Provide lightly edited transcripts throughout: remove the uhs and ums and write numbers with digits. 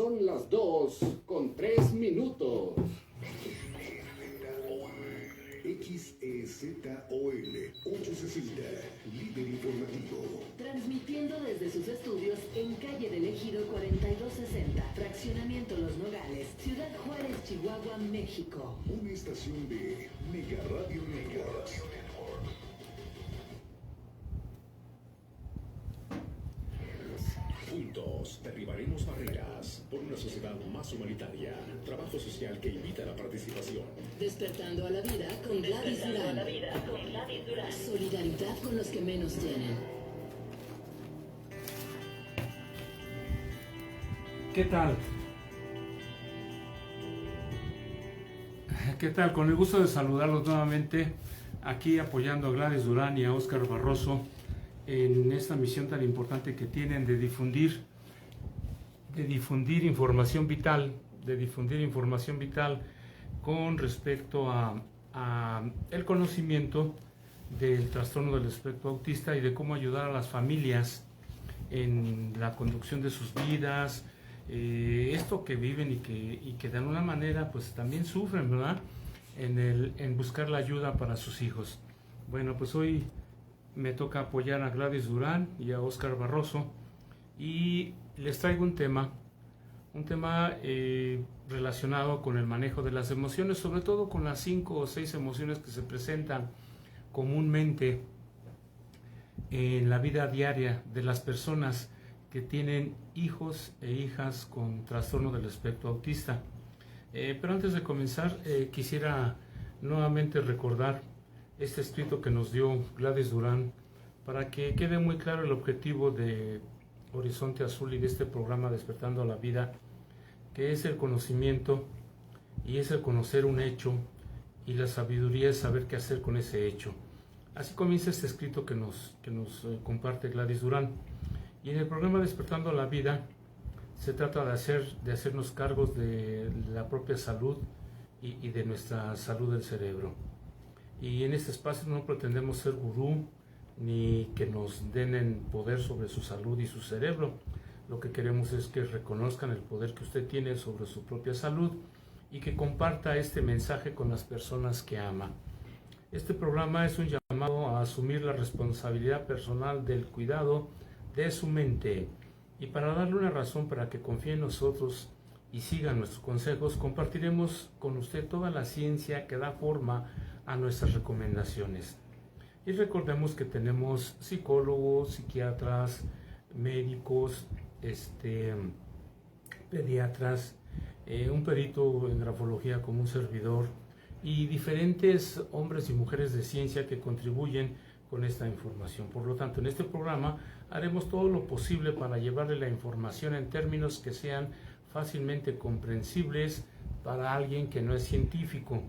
Son las 2:03. XEZOL 860, líder informativo. Transmitiendo desde sus estudios en calle del Ejido 4260, Fraccionamiento Los Nogales, Ciudad Juárez, Chihuahua, México. Una estación de Mega Radio Networks. Juntos derribaremos barreras por una sociedad más humanitaria. Trabajo social que invita a la participación. Despertando a la vida con Gladys Durán. Solidaridad con los que menos tienen. ¿Qué tal? ¿Qué tal? Con el gusto de saludarlos nuevamente, aquí apoyando a Gladys Durán y a Óscar Barroso en esta misión tan importante que tienen de difundir información vital, con respecto a el conocimiento del trastorno del espectro autista y de cómo ayudar a las familias en la conducción de sus vidas, esto que viven y que de alguna manera pues también sufren, ¿verdad? En buscar la ayuda para sus hijos. Bueno, pues hoy me toca apoyar a Gladys Durán y a Óscar Barroso y les traigo un tema relacionado con el manejo de las emociones, sobre todo con las 5 o 6 emociones que se presentan comúnmente en la vida diaria de las personas que tienen hijos e hijas con trastorno del espectro autista. Pero antes de comenzar, quisiera nuevamente recordar este escrito que nos dio Gladys Durán para que quede muy claro el objetivo de Horizonte Azul y de este programa Despertando a la Vida, que es el conocimiento y es el conocer un hecho, y la sabiduría es saber qué hacer con ese hecho. Así comienza este escrito que nos comparte Gladys Durán. Y en el programa Despertando a la Vida se trata de hacernos cargos de la propia salud y de nuestra salud del cerebro. Y en este espacio no pretendemos ser gurú ni que nos den poder sobre su salud y su cerebro. Lo que queremos es que reconozcan el poder que usted tiene sobre su propia salud y que comparta este mensaje con las personas que ama. Este programa es un llamado a asumir la responsabilidad personal del cuidado de su mente, y para darle una razón para que confíe en nosotros y siga nuestros consejos, compartiremos con usted toda la ciencia que da forma a nuestras recomendaciones. Y recordemos que tenemos psicólogos, psiquiatras, médicos, pediatras, un perito en grafología como un servidor y diferentes hombres y mujeres de ciencia que contribuyen con esta información. Por lo tanto, en este programa haremos todo lo posible para llevarle la información en términos que sean fácilmente comprensibles para alguien que no es científico,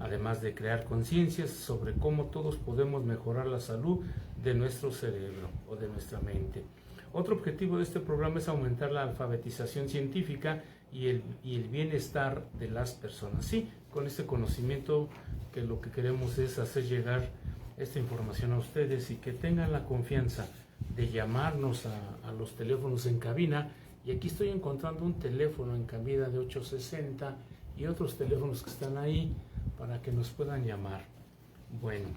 además de crear conciencias sobre cómo todos podemos mejorar la salud de nuestro cerebro o de nuestra mente. Otro objetivo de este programa es aumentar la alfabetización científica y el bienestar de las personas. Sí, con este conocimiento que lo que queremos es hacer llegar esta información a ustedes y que tengan la confianza de llamarnos a los teléfonos en cabina. Y aquí estoy encontrando un teléfono en cabina de 860 y otros teléfonos que están ahí para que nos puedan llamar. Bueno,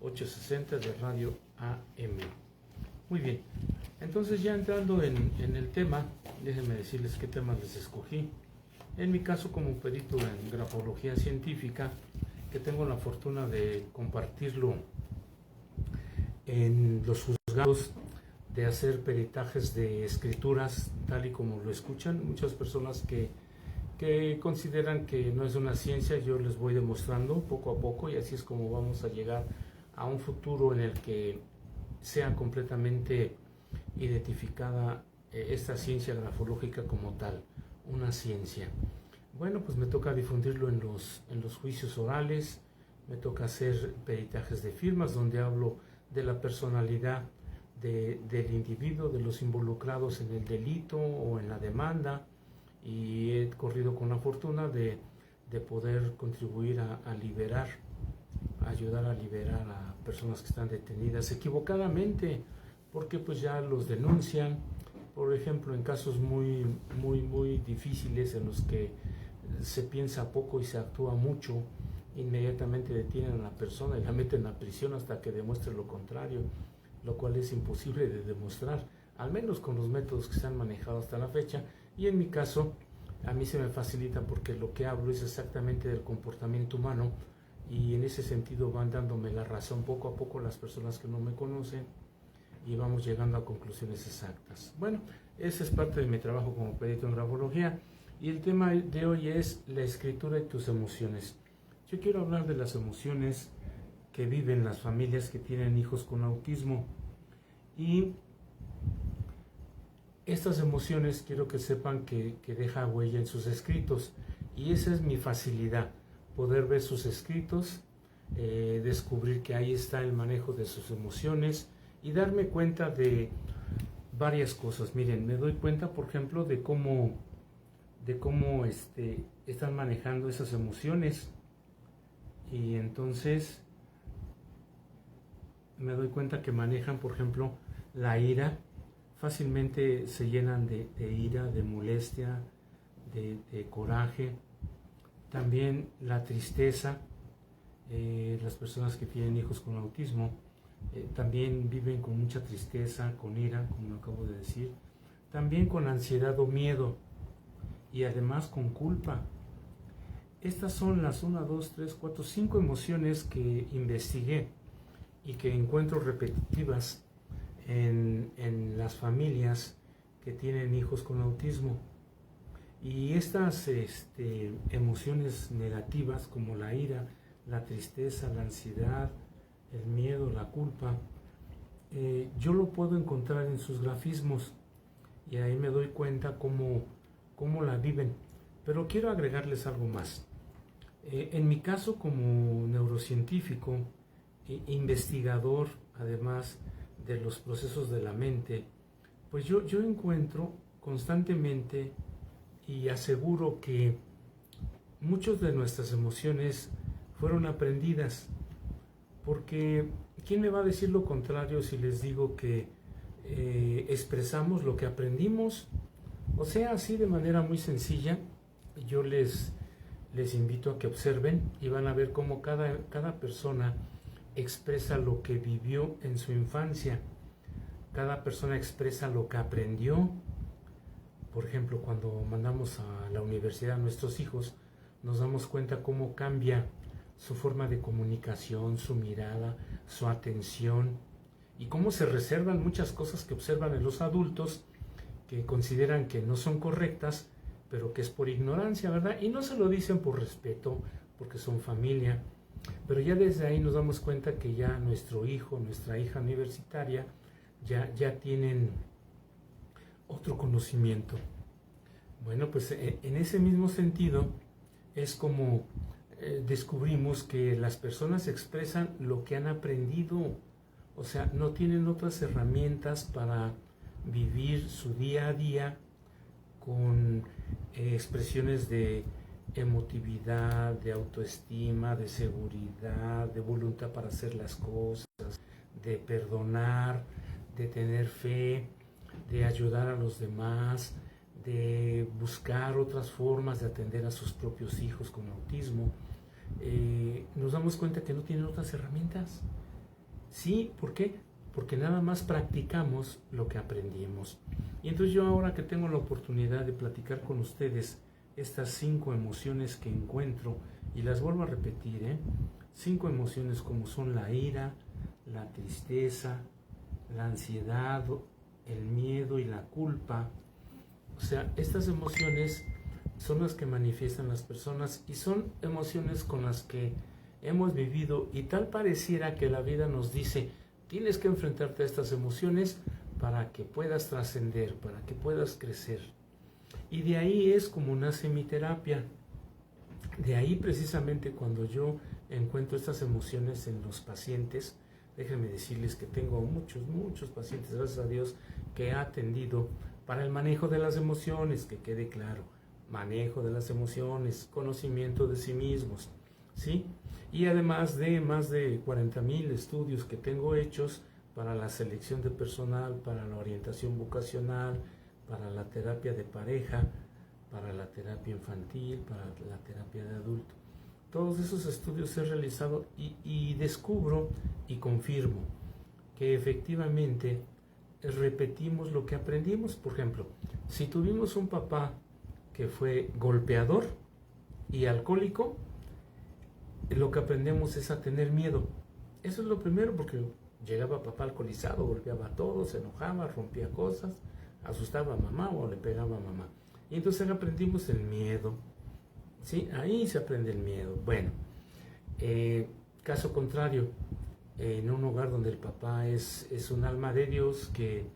860 de Radio AM. Muy bien, entonces ya entrando en el tema, déjenme decirles qué temas les escogí. En mi caso, como perito en grafología científica, que tengo la fortuna de compartirlo en los juzgados, de hacer peritajes de escrituras, tal y como lo escuchan. Muchas personas que consideran que no es una ciencia, yo les voy demostrando poco a poco, y así es como vamos a llegar a un futuro en el que sea completamente identificada esta ciencia grafológica como tal, una ciencia. Bueno, pues me toca difundirlo en los juicios orales, me toca hacer peritajes de firmas donde hablo de la personalidad del individuo, de los involucrados en el delito o en la demanda, y he corrido con la fortuna de poder contribuir a liberar, a ayudar a liberar a personas que están detenidas equivocadamente, porque pues ya los denuncian, Por ejemplo, en casos muy difíciles en los que se piensa poco y se actúa mucho, inmediatamente detienen a la persona y la meten a prisión hasta que demuestre lo contrario, lo cual es imposible de demostrar, al menos con los métodos que se han manejado hasta la fecha. Y en mi caso, a mí se me facilita porque lo que hablo es exactamente del comportamiento humano, y en ese sentido van dándome la razón poco a poco las personas que no me conocen, y vamos llegando a conclusiones exactas. Bueno, ese es parte de mi trabajo como perito en grafología, y el tema de hoy es la escritura de tus emociones. Yo quiero hablar de las emociones que viven las familias que tienen hijos con autismo, y estas emociones quiero que sepan que deja huella en sus escritos, y esa es mi facilidad, poder ver sus escritos, descubrir que ahí está el manejo de sus emociones y darme cuenta de varias cosas. Miren, me doy cuenta, por ejemplo, de cómo están manejando esas emociones, y entonces me doy cuenta que manejan, por ejemplo, la ira. Fácilmente se llenan de ira, de molestia, de coraje. También la tristeza. Las personas que tienen hijos con autismo también viven con mucha tristeza, con ira, como acabo de decir. También con ansiedad o miedo, y además con culpa. Estas son las 1, 2, 3, 4, 5 emociones que investigué y que encuentro repetitivas en las familias que tienen hijos con autismo. Y estas emociones negativas, como la ira, la tristeza, la ansiedad, el miedo, la culpa, yo lo puedo encontrar en sus grafismos, y ahí me doy cuenta cómo la viven. Pero quiero agregarles algo más. En mi caso, como neurocientífico, investigador, además de los procesos de la mente, pues yo encuentro constantemente y aseguro que muchas de nuestras emociones fueron aprendidas, porque ¿quién me va a decir lo contrario si les digo que expresamos lo que aprendimos? O sea, así de manera muy sencilla, yo les invito a que observen y van a ver cómo cada persona expresa lo que vivió en su infancia. Cada persona expresa lo que aprendió. Por ejemplo, cuando mandamos a la universidad a nuestros hijos, nos damos cuenta cómo cambia su forma de comunicación, su mirada, su atención, y cómo se reservan muchas cosas que observan en los adultos, que consideran que no son correctas, pero que es por ignorancia, ¿verdad? Y no se lo dicen por respeto, porque son familia. Pero ya desde ahí nos damos cuenta que ya nuestro hijo, nuestra hija universitaria, ya tienen otro conocimiento. Bueno, pues en ese mismo sentido es como descubrimos que las personas expresan lo que han aprendido. O sea, no tienen otras herramientas para vivir su día a día con expresiones de emotividad, de autoestima, de seguridad, de voluntad para hacer las cosas, de perdonar, de tener fe, de ayudar a los demás, de buscar otras formas de atender a sus propios hijos con autismo. Nos damos cuenta que no tienen otras herramientas. Sí, ¿por qué? Porque nada más practicamos lo que aprendimos. Y entonces yo, ahora que tengo la oportunidad de platicar con ustedes estas 5 emociones que encuentro, y las vuelvo a repetir, 5 emociones como son la ira, la tristeza, la ansiedad, el miedo y la culpa. O sea, estas emociones son las que manifiestan las personas, y son emociones con las que hemos vivido, y tal pareciera que la vida nos dice: tienes que enfrentarte a estas emociones para que puedas trascender, para que puedas crecer. Y de ahí es como nace mi terapia. De ahí precisamente, cuando yo encuentro estas emociones en los pacientes, déjenme decirles que tengo muchos pacientes, gracias a Dios, que he atendido para el manejo de las emociones, que quede claro, manejo de las emociones, conocimiento de sí mismos, ¿sí? Y además de más de 40,000 estudios que tengo hechos para la selección de personal, para la orientación vocacional, para la terapia de pareja, para la terapia infantil, para la terapia de adulto. Todos esos estudios he realizado y descubro y confirmo que efectivamente repetimos lo que aprendimos. Por ejemplo, si tuvimos un papá que fue golpeador y alcohólico, lo que aprendemos es a tener miedo. Eso es lo primero, porque llegaba papá alcoholizado, golpeaba a todos, se enojaba, rompía cosas, asustaba a mamá o le pegaba a mamá. Y entonces aprendimos el miedo. ¿Sí? Ahí se aprende el miedo. Bueno, caso contrario, en un hogar donde el papá es un alma de Dios que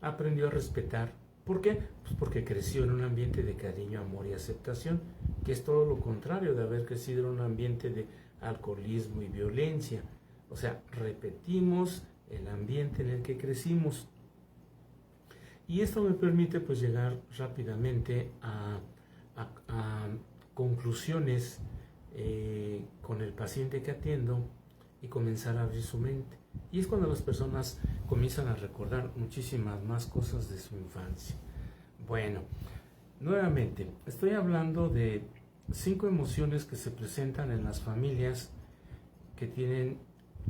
aprendió a respetar. ¿Por qué? Pues porque creció en un ambiente de cariño, amor y aceptación, que es todo lo contrario de haber crecido en un ambiente de alcoholismo y violencia. O sea, repetimos el ambiente en el que crecimos. Y esto me permite pues llegar rápidamente a conclusiones con el paciente que atiendo y comenzar a abrir su mente. Y es cuando las personas comienzan a recordar muchísimas más cosas de su infancia. Bueno, nuevamente, estoy hablando de 5 emociones que se presentan en las familias que tienen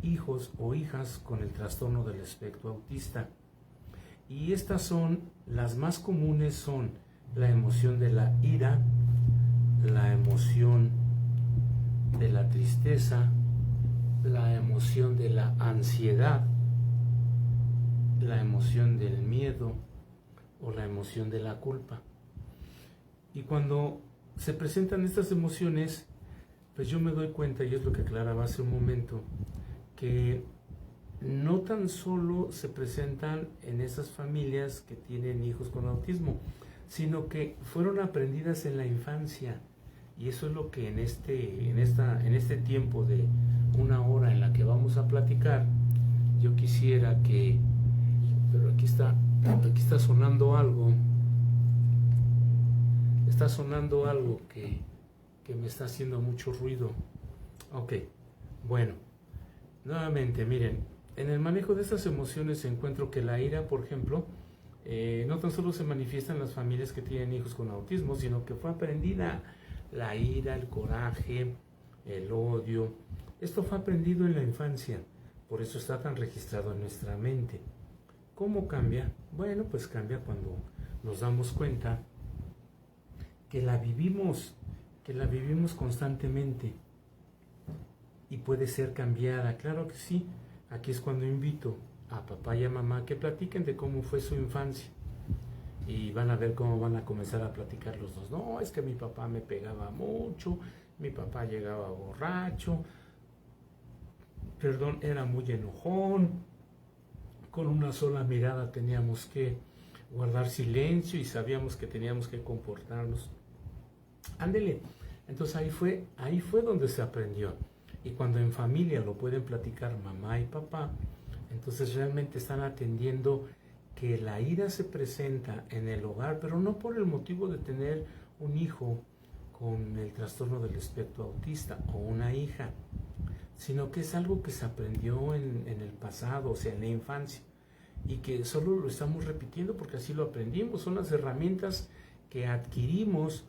hijos o hijas con el trastorno del espectro autista. Y estas son, las más comunes son la emoción de la ira, la emoción de la tristeza, la emoción de la ansiedad, la emoción del miedo o la emoción de la culpa. Y cuando se presentan estas emociones, pues yo me doy cuenta, y es lo que aclaraba hace un momento, que no tan solo se presentan en esas familias que tienen hijos con autismo, sino que fueron aprendidas en la infancia. Y eso es lo que en este tiempo de 1 hora en la que vamos a platicar, yo quisiera que... Pero aquí está sonando algo. Está sonando algo que me está haciendo mucho ruido. Ok, bueno. Nuevamente, miren, en el manejo de estas emociones encuentro que la ira, por ejemplo, no tan solo se manifiesta en las familias que tienen hijos con autismo, sino que fue aprendida. La ira, el coraje, el odio, esto fue aprendido en la infancia, por eso está tan registrado en nuestra mente. ¿Cómo cambia? Bueno, pues cambia cuando nos damos cuenta que la vivimos constantemente y puede ser cambiada. Claro que sí. Aquí es cuando invito a papá y a mamá que platiquen de cómo fue su infancia. Y van a ver cómo van a comenzar a platicar los dos. No, es que mi papá me pegaba mucho, mi papá llegaba borracho, era muy enojón, con una sola mirada teníamos que guardar silencio y sabíamos que teníamos que comportarnos. Ándele. Entonces ahí fue donde se aprendió. Y cuando en familia lo pueden platicar mamá y papá, entonces realmente están atendiendo que la ira se presenta en el hogar, pero no por el motivo de tener un hijo con el trastorno del espectro autista o una hija, sino que es algo que se aprendió en el pasado, o sea, en la infancia, y que solo lo estamos repitiendo porque así lo aprendimos. Son las herramientas que adquirimos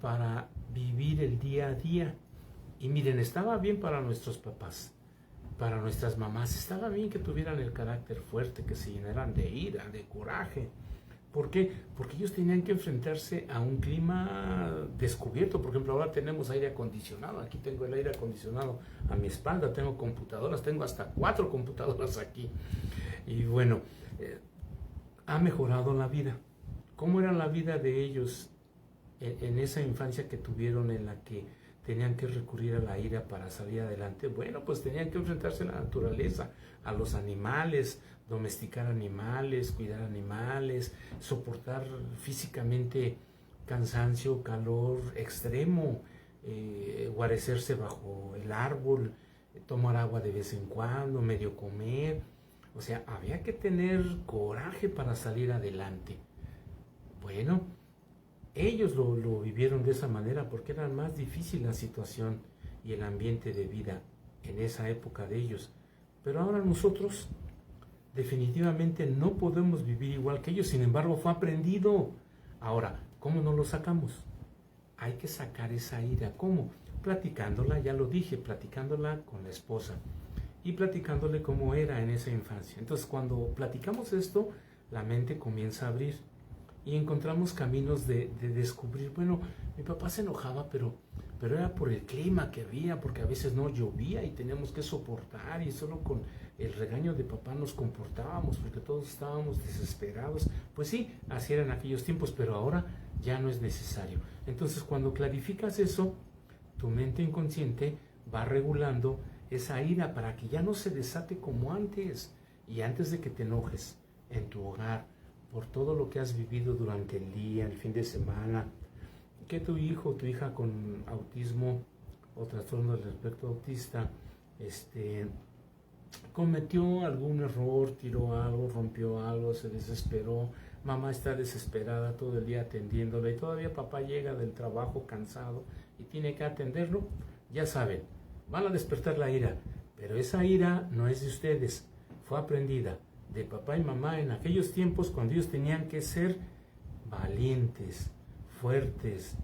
para vivir el día a día. Y miren, estaba bien para nuestros papás, para nuestras mamás, estaba bien que tuvieran el carácter fuerte, que se llenaran de ira, de coraje. ¿Por qué? Porque ellos tenían que enfrentarse a un clima descubierto. Por ejemplo, ahora tenemos aire acondicionado. Aquí tengo el aire acondicionado a mi espalda, tengo computadoras, tengo hasta 4 computadoras aquí. Y bueno, ha mejorado la vida. ¿Cómo era la vida de ellos en esa infancia que tuvieron, en la que tenían que recurrir a la ira para salir adelante? Bueno, pues tenían que enfrentarse a la naturaleza, a los animales, domesticar animales, cuidar animales, soportar físicamente cansancio, calor extremo, guarecerse bajo el árbol, tomar agua de vez en cuando, medio comer. O sea, había que tener coraje para salir adelante. Bueno, ellos lo vivieron de esa manera porque era más difícil la situación y el ambiente de vida en esa época de ellos. Pero ahora nosotros, definitivamente no podemos vivir igual que ellos, sin embargo fue aprendido. Ahora, ¿cómo no lo sacamos? Hay que sacar esa ira. ¿Cómo? Platicándola, ya lo dije, platicándola con la esposa y platicándole cómo era en esa infancia. Entonces, cuando platicamos esto, la mente comienza a abrir y encontramos caminos de descubrir, bueno, mi papá se enojaba, pero era por el clima que había, porque a veces no llovía y teníamos que soportar, y solo con el regaño de papá nos comportábamos porque todos estábamos desesperados. Pues sí, así eran aquellos tiempos, pero ahora ya no es necesario. Entonces, cuando clarificas eso, tu mente inconsciente va regulando esa ira para que ya no se desate como antes. Y antes de que te enojes en tu hogar por todo lo que has vivido durante el día, el fin de semana, que tu hijo o tu hija con autismo o trastorno del espectro autista cometió algún error, tiró algo, rompió algo, se desesperó, mamá está desesperada todo el día atendiéndola y todavía papá llega del trabajo cansado y tiene que atenderlo, ya saben, van a despertar la ira, pero esa ira no es de ustedes, fue aprendida de papá y mamá en aquellos tiempos cuando ellos tenían que ser valientes, fuertes,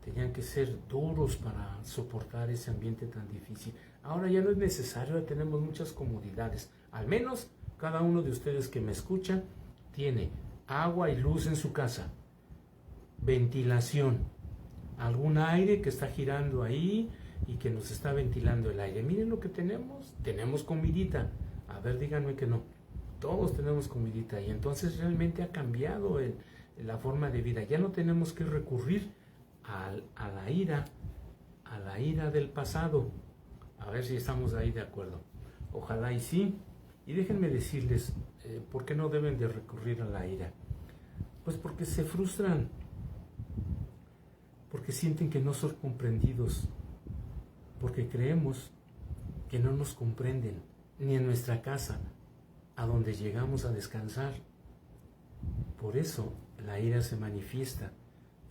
tenían que ser duros para soportar ese ambiente tan difícil. Ahora ya no es necesario, ya tenemos muchas comodidades. Al menos cada uno de ustedes que me escucha tiene agua y luz en su casa, ventilación, algún aire que está girando ahí y que nos está ventilando el aire. Miren lo que tenemos comidita. A ver, díganme que no. Todos tenemos comidita y entonces realmente ha cambiado la forma de vida. Ya no tenemos que recurrir a la ira del pasado. A ver si estamos ahí de acuerdo. Ojalá y sí. Y déjenme decirles, ¿por qué no deben de recurrir a la ira? Pues porque se frustran, porque sienten que no son comprendidos, porque creemos que no nos comprenden, ni en nuestra casa, a donde llegamos a descansar. Por eso la ira se manifiesta,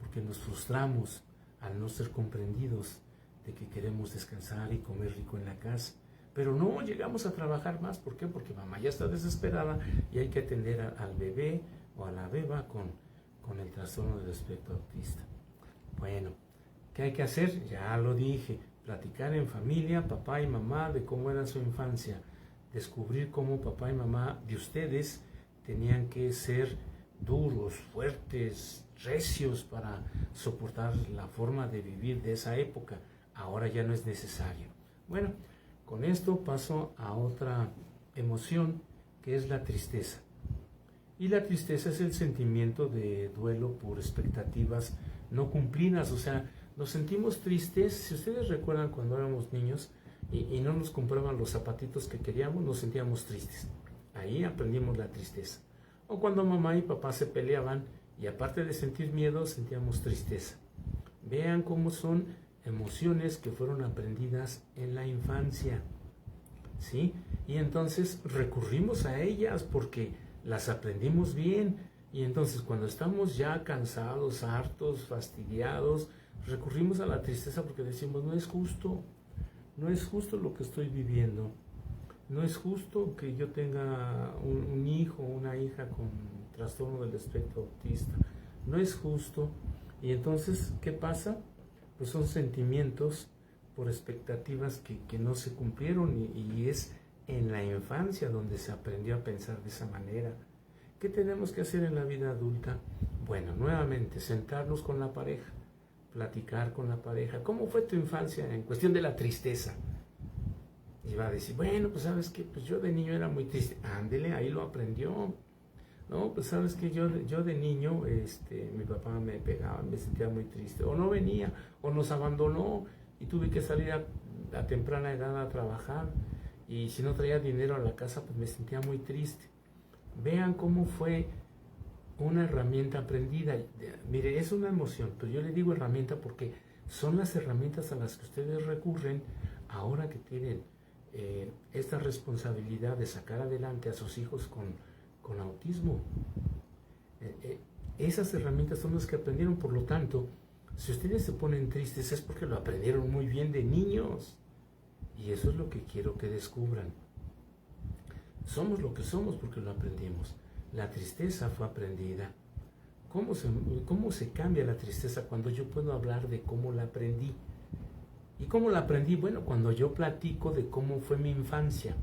porque nos frustramos al no ser comprendidos de que queremos descansar y comer rico en la casa. Pero no llegamos a trabajar más. ¿Por qué? Porque mamá ya está desesperada y hay que atender al bebé o a la beba con el trastorno del espectro autista. Bueno, ¿qué hay que hacer? Ya lo dije, platicar en familia, papá y mamá, de cómo era su infancia, descubrir cómo papá y mamá de ustedes tenían que ser duros, fuertes, recios para soportar la forma de vivir de esa época. Ahora ya no es necesario. Bueno, con esto paso a otra emoción, que es la tristeza. Y la tristeza es el sentimiento de duelo por expectativas no cumplidas. O sea, nos sentimos tristes. Si ustedes recuerdan cuando éramos niños y no nos compraban los zapatitos que queríamos, nos sentíamos tristes. Ahí aprendimos la tristeza. O cuando mamá y papá se peleaban y aparte de sentir miedo, sentíamos tristeza. Vean cómo son emociones que fueron aprendidas en la infancia, ¿sí? Y entonces recurrimos a ellas porque las aprendimos bien. Y entonces cuando estamos ya cansados, hartos, fastidiados, recurrimos a la tristeza porque decimos, no es justo lo que estoy viviendo. No es justo que yo tenga un hijo o una hija con trastorno del espectro autista. No es justo. Y entonces, ¿qué pasa? Pues son sentimientos por expectativas que no se cumplieron y es en la infancia donde se aprendió a pensar de esa manera. ¿Qué tenemos que hacer en la vida adulta? Bueno, nuevamente, sentarnos con la pareja, platicar con la pareja. ¿Cómo fue tu infancia en cuestión de la tristeza? Y va a decir, bueno, pues sabes que pues yo de niño era muy triste. Ándele, ahí lo aprendió. No, pues sabes que yo de niño, mi papá me pegaba, me sentía muy triste. O no venía, o nos abandonó y tuve que salir a temprana edad a trabajar. Y si no traía dinero a la casa, pues me sentía muy triste. Vean cómo fue una herramienta aprendida. Mire, es una emoción, pero yo le digo herramienta porque son las herramientas a las que ustedes recurren ahora que tienen esta responsabilidad de sacar adelante a sus hijos con autismo. Esas herramientas son las que aprendieron, por lo tanto, si ustedes se ponen tristes es porque lo aprendieron muy bien de niños. Y eso es lo que quiero que descubran. Somos lo que somos porque lo aprendimos. La tristeza fue aprendida. ¿Cómo se cambia la tristeza cuando yo puedo hablar de cómo la aprendí? ¿Y cómo la aprendí? Bueno, cuando yo platico de cómo fue mi infancia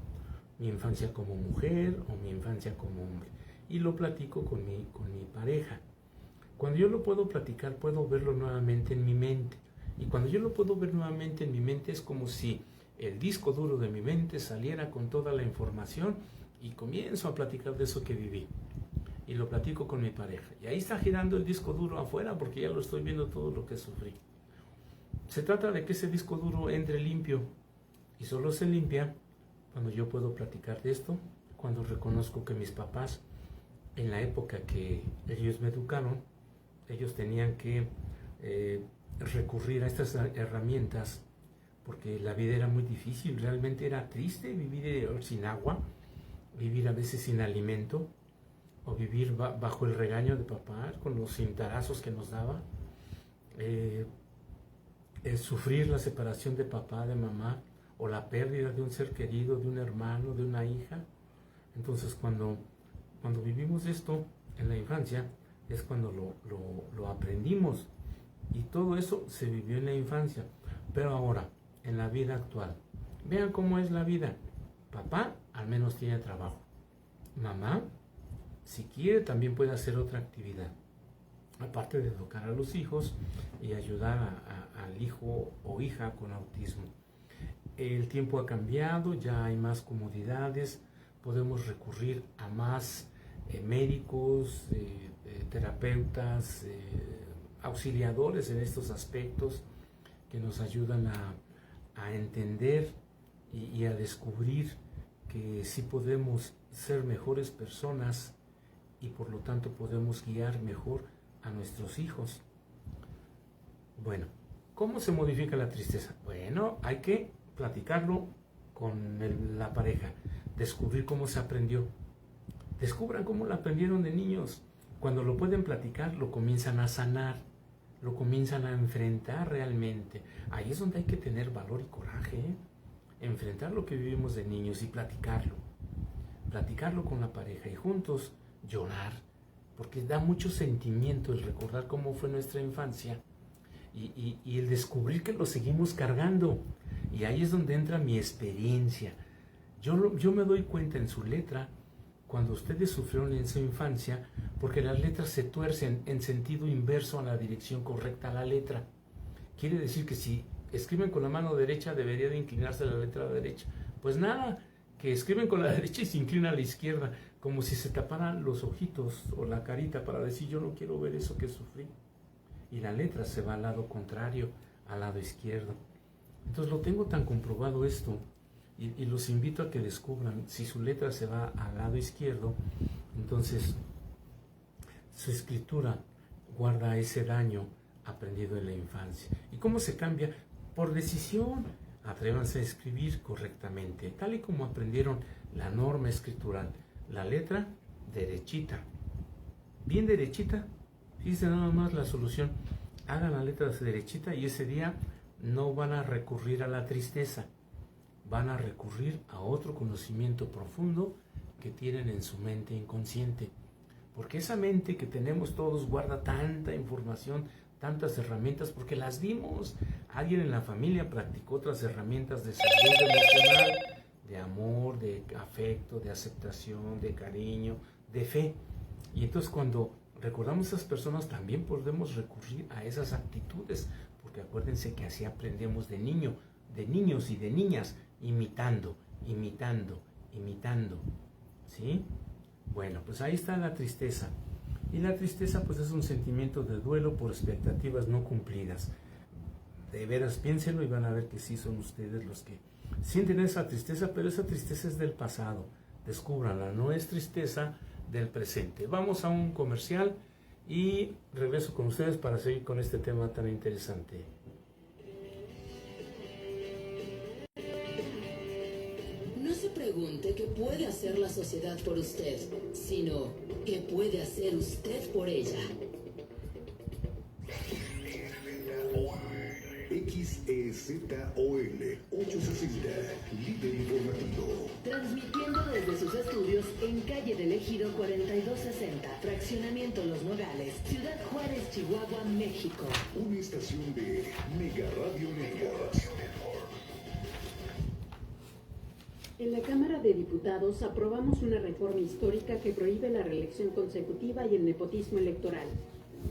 como mujer o mi infancia como hombre, y lo platico con mi pareja. Cuando yo lo puedo platicar, puedo verlo nuevamente en mi mente, y cuando yo lo puedo ver nuevamente en mi mente, es como si el disco duro de mi mente saliera con toda la información y comienzo a platicar de eso que viví. Y lo platico con mi pareja. Y ahí está girando el disco duro afuera porque ya lo estoy viendo todo lo que sufrí. Se trata de que ese disco duro entre limpio. Y solo se limpia cuando yo puedo platicar de esto, cuando reconozco que mis papás, en la época que ellos me educaron, ellos tenían que recurrir a estas herramientas porque la vida era muy difícil. Realmente era triste vivir sin agua, vivir a veces sin alimento, o vivir bajo el regaño de papá, con los cintarazos que nos daba, sufrir la separación de papá, de mamá, o la pérdida de un ser querido, de un hermano, de una hija. Entonces cuando vivimos esto en la infancia, es cuando lo aprendimos, y todo eso se vivió en la infancia. Pero ahora, en la vida actual, vean cómo es la vida. Papá al menos tiene trabajo. Mamá, si quiere, también puede hacer otra actividad, aparte de educar a los hijos y ayudar al hijo o hija con autismo. El tiempo ha cambiado, ya hay más comodidades, podemos recurrir a más médicos, terapeutas, auxiliadores en estos aspectos que nos ayudan a entender y a descubrir que sí podemos ser mejores personas, y por lo tanto podemos guiar mejor a nuestros hijos. Bueno, ¿cómo se modifica la tristeza? Bueno, hay que platicarlo con la pareja, descubrir cómo se aprendió. Descubran cómo lo aprendieron de niños. Cuando lo pueden platicar, lo comienzan a sanar, lo comienzan a enfrentar realmente. Ahí es donde hay que tener valor y coraje, ¿eh? Enfrentar lo que vivimos de niños y platicarlo con la pareja, y juntos llorar, porque da mucho sentimiento el recordar cómo fue nuestra infancia y el descubrir que lo seguimos cargando. Y ahí es donde entra mi experiencia. Yo me doy cuenta en su letra cuando ustedes sufrieron en su infancia, porque las letras se tuercen en sentido inverso a la dirección correcta a la letra. Quiere decir que si escriben con la mano derecha, debería de inclinarse la letra derecha. Pues nada, que escriben con la derecha y se inclina a la izquierda, como si se taparan los ojitos o la carita para decir yo no quiero ver eso que sufrí. Y la letra se va al lado contrario, al lado izquierdo. Entonces lo tengo tan comprobado esto, y los invito a que descubran, si su letra se va al lado izquierdo, entonces su escritura guarda ese daño aprendido en la infancia. ¿Y cómo se cambia? Por decisión. Atrévanse a escribir correctamente, tal y como aprendieron la norma escritural. La letra derechita, bien derechita. Fíjense nada más la solución. Hagan la letra derechita y ese día no van a recurrir a la tristeza. Van a recurrir a otro conocimiento profundo que tienen en su mente inconsciente. Porque esa mente que tenemos todos guarda tanta información, tantas herramientas, porque las dimos. Alguien en la familia practicó otras herramientas de salud emocional, de amor, de afecto, de aceptación, de cariño, de fe. Y entonces cuando recordamos a esas personas también podemos recurrir a esas actitudes, porque acuérdense que así aprendemos de niños y de niñas, imitando, ¿sí? Bueno, pues ahí está la tristeza. Y la tristeza pues es un sentimiento de duelo por expectativas no cumplidas. De veras, piénsenlo y van a ver que sí son ustedes los que sienten esa tristeza, pero esa tristeza es del pasado. Descúbranla, no es tristeza del presente. Vamos a un comercial y regreso con ustedes para seguir con este tema tan interesante. No se pregunte qué puede hacer la sociedad por usted, sino qué puede hacer usted por ella. XEZOL 860, líder informativo. Transmitiendo desde Desde sus estudios en calle del Ejido 4260, fraccionamiento Los Nogales, Ciudad Juárez, Chihuahua, México. Una estación de Mega Radio Network. En la Cámara de Diputados aprobamos una reforma histórica que prohíbe la reelección consecutiva y el nepotismo electoral.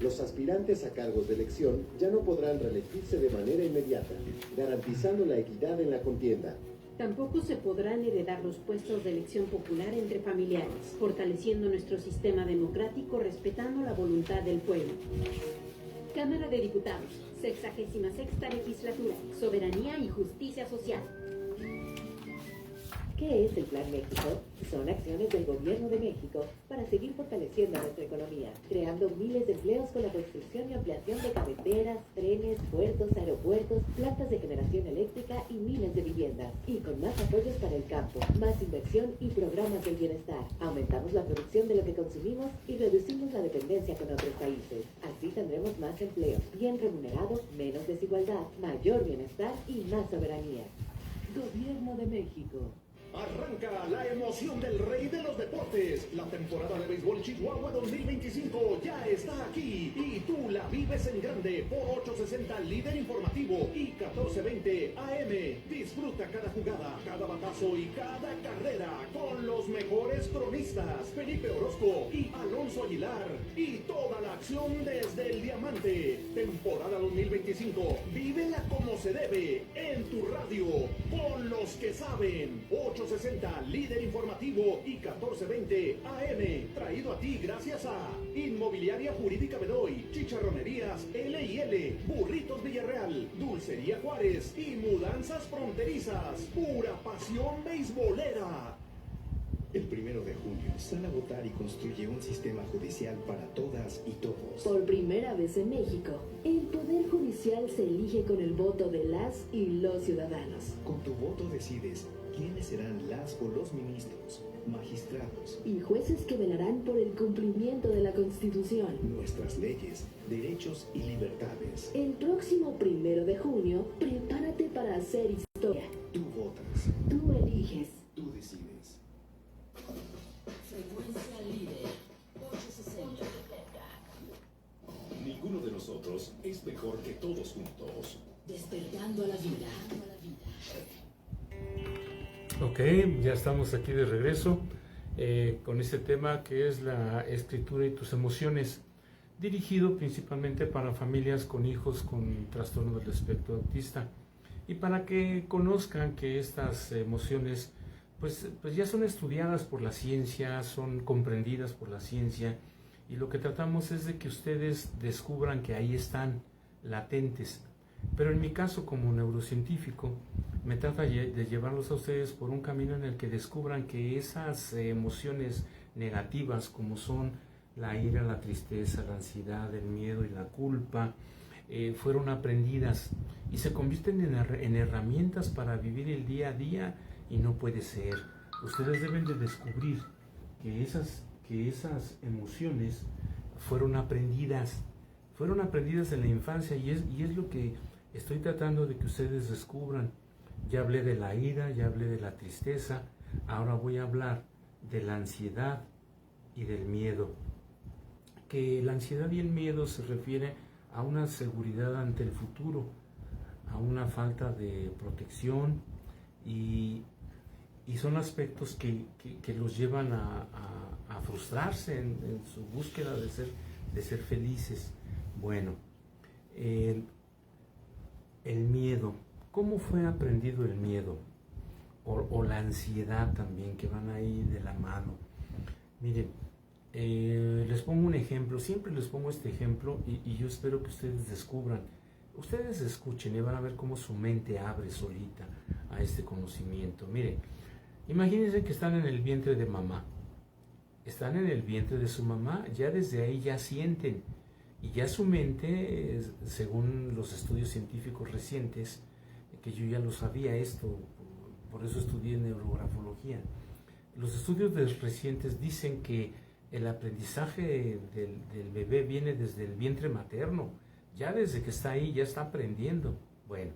Los aspirantes a cargos de elección ya no podrán reelegirse de manera inmediata, garantizando la equidad en la contienda. Tampoco se podrán heredar los puestos de elección popular entre familiares, fortaleciendo nuestro sistema democrático respetando la voluntad del pueblo. Cámara de Diputados, 66ª legislatura, soberanía y justicia social. ¿Qué es el Plan México? Son acciones del Gobierno de México para seguir fortaleciendo nuestra economía, creando miles de empleos con la construcción y ampliación de carreteras, trenes, puertos, aeropuertos, plantas de generación eléctrica y miles de viviendas. Y con más apoyos para el campo, más inversión y programas del bienestar. Aumentamos la producción de lo que consumimos y reducimos la dependencia con otros países. Así tendremos más empleo, bien remunerado, menos desigualdad, mayor bienestar y más soberanía. Gobierno de México. Arranca la emoción del rey de los deportes. La temporada de béisbol Chihuahua 2025 ya está aquí y tú la vives en grande por 860 líder informativo y 1420 AM. Disfruta cada jugada, cada batazo y cada carrera con los mejores cronistas Felipe Orozco y Alonso Aguilar y toda la acción desde el Diamante. Temporada 2025, vívela como se debe en tu radio con los que saben. 860 líder informativo y 1420 AM, traído a ti gracias a Inmobiliaria Jurídica Bedoy, Chicharronerías L&L, Burritos Villarreal, Dulcería Juárez y Mudanzas Fronterizas, pura pasión beisbolera. El 1 de junio sale a votar y construye un sistema judicial para todas y todos. Por primera vez en México, el Poder Judicial se elige con el voto de las y los ciudadanos. Con tu voto decides quiénes serán las o los ministros, magistrados, Y jueces que velarán por el cumplimiento de la Constitución. nuestras leyes, derechos y libertades. El próximo 1 de junio, prepárate para hacer historia. Tú votas, Tú eliges. tú decides. Frecuencia líder 860. Ninguno de nosotros es mejor que todos juntos. Despertando a la vida. Ok, ya estamos aquí de regreso con este tema que es la escritura y tus emociones, dirigido principalmente para familias con hijos con trastorno del espectro autista y para que conozcan que estas emociones pues ya son estudiadas por la ciencia, son comprendidas por la ciencia y lo que tratamos es de que ustedes descubran que ahí están latentes. Pero en mi caso como neurocientífico me trata de llevarlos a ustedes por un camino en el que descubran que esas emociones negativas como son la ira, la tristeza, la ansiedad, el miedo y la culpa fueron aprendidas y se convierten en herramientas para vivir el día a día y no puede ser. Ustedes deben de descubrir que esas emociones fueron aprendidas en la infancia y es lo que estoy tratando de que ustedes descubran. Ya hablé de la ira, ya hablé de la tristeza, ahora voy a hablar de la ansiedad y del miedo. Que la ansiedad y el miedo se refiere a una seguridad ante el futuro, a una falta de protección y son aspectos que los llevan a frustrarse en su búsqueda de ser felices. Bueno, el miedo. ¿Cómo fue aprendido el miedo? O la ansiedad también, que van ahí de la mano. Miren, les pongo un ejemplo, siempre les pongo este ejemplo y yo espero que ustedes descubran. Ustedes escuchen y van a ver cómo su mente abre solita a este conocimiento. Miren, imagínense que están en el vientre de mamá. Están en el vientre de su mamá, ya desde ahí ya sienten. Y ya su mente, según los estudios científicos recientes, que yo ya lo sabía esto, por eso estudié neurografología. Los estudios recientes dicen que el aprendizaje del bebé viene desde el vientre materno. Ya desde que está ahí, ya está aprendiendo. Bueno,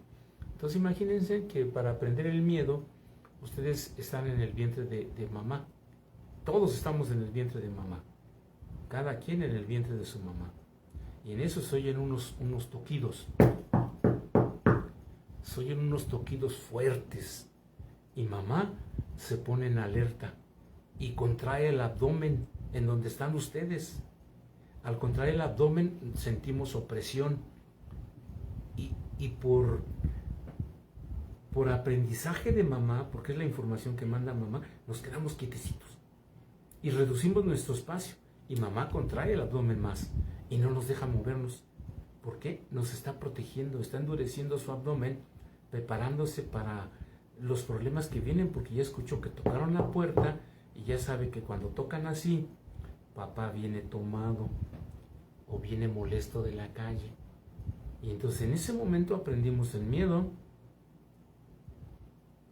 entonces imagínense que para aprender el miedo, ustedes están en el vientre de mamá. Todos estamos en el vientre de mamá. Cada quien en el vientre de su mamá. Y en eso se oyen unos toquidos. Se oyen unos toquidos fuertes. Y mamá se pone en alerta y contrae el abdomen en donde están ustedes. Al contraer el abdomen sentimos opresión. Y por aprendizaje de mamá, porque es la información que manda mamá, nos quedamos quietecitos y reducimos nuestro espacio. Y mamá contrae el abdomen más y no nos deja movernos. ¿Por qué? Nos está protegiendo, está endureciendo su abdomen, preparándose para los problemas que vienen, porque ya escuchó que tocaron la puerta y ya sabe que cuando tocan así, papá viene tomado o viene molesto de la calle. Y entonces en ese momento aprendimos el miedo.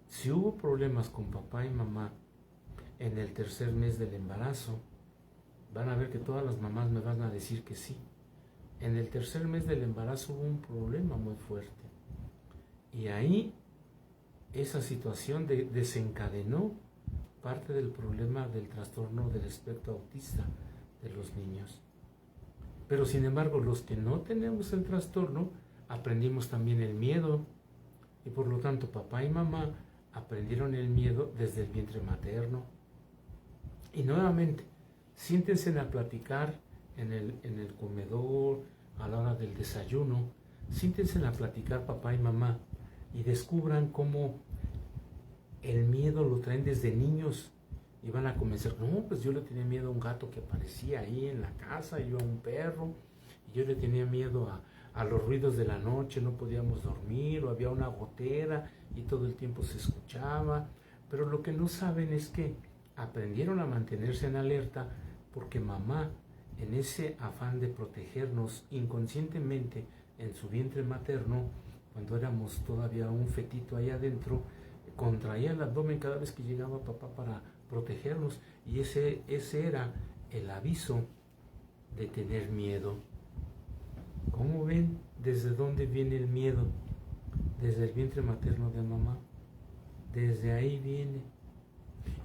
Si hubo problemas con papá y mamá en el tercer mes del embarazo, van a ver que todas las mamás me van a decir que sí. En el tercer mes del embarazo hubo un problema muy fuerte. Y ahí esa situación desencadenó parte del problema del trastorno del espectro autista de los niños. Pero sin embargo, los que no tenemos el trastorno, aprendimos también el miedo. Y por lo tanto, papá y mamá aprendieron el miedo desde el vientre materno. Y nuevamente, siéntense a platicar en el comedor, a la hora del desayuno. Siéntense a platicar papá y mamá y descubran cómo el miedo lo traen desde niños. Y van a comenzar, no, pues yo le tenía miedo a un gato que aparecía ahí en la casa, y yo a un perro, y yo le tenía miedo a los ruidos de la noche, no podíamos dormir, o había una gotera y todo el tiempo se escuchaba. Pero lo que no saben es que aprendieron a mantenerse en alerta porque mamá, en ese afán de protegernos inconscientemente en su vientre materno, cuando éramos todavía un fetito ahí adentro, contraía el abdomen cada vez que llegaba papá para protegernos, y ese era el aviso de tener miedo. ¿Cómo ven desde dónde viene el miedo? Desde el vientre materno de mamá. Desde ahí viene.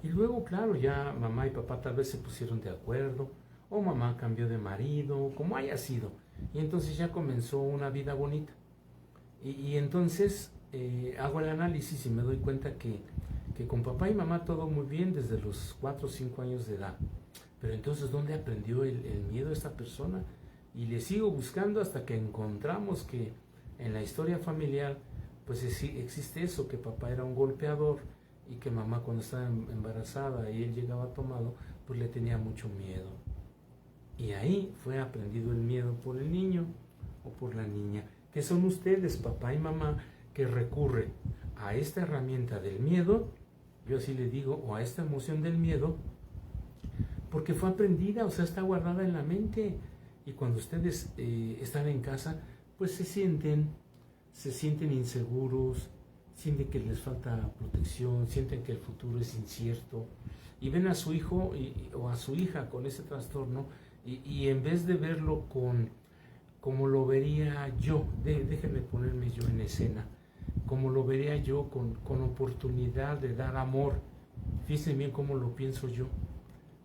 Y luego, claro, ya mamá y papá tal vez se pusieron de acuerdo, o mamá cambió de marido, como haya sido, y entonces ya comenzó una vida bonita. Y entonces hago el análisis y me doy cuenta que con papá y mamá todo muy bien desde los 4 o 5 años de edad. Pero entonces, ¿dónde aprendió el miedo esta persona? Y le sigo buscando hasta que encontramos que en la historia familiar pues existe eso, que papá era un golpeador y que mamá cuando estaba embarazada y él llegaba tomado, pues le tenía mucho miedo. Y ahí fue aprendido el miedo por el niño o por la niña, que son ustedes, papá y mamá, que recurren a esta herramienta del miedo, yo así le digo, o a esta emoción del miedo, porque fue aprendida, o sea, está guardada en la mente. Y cuando ustedes están en casa, pues se sienten inseguros, sienten que les falta protección, sienten que el futuro es incierto, y ven a su hijo o a su hija con ese trastorno, y en vez de verlo como lo vería yo, déjenme ponerme yo en escena, como lo vería yo con oportunidad de dar amor. Fíjense bien cómo lo pienso yo,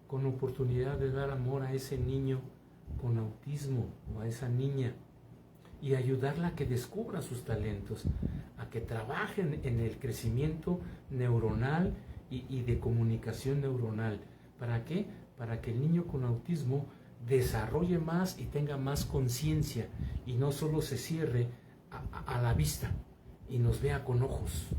con oportunidad de dar amor a ese niño con autismo o a esa niña, y ayudarla a que descubra sus talentos, a que trabajen en el crecimiento neuronal y de comunicación neuronal. ¿Para qué? Para que el niño con autismo desarrolle más y tenga más conciencia, y no solo se cierre a la vista y nos vea con ojos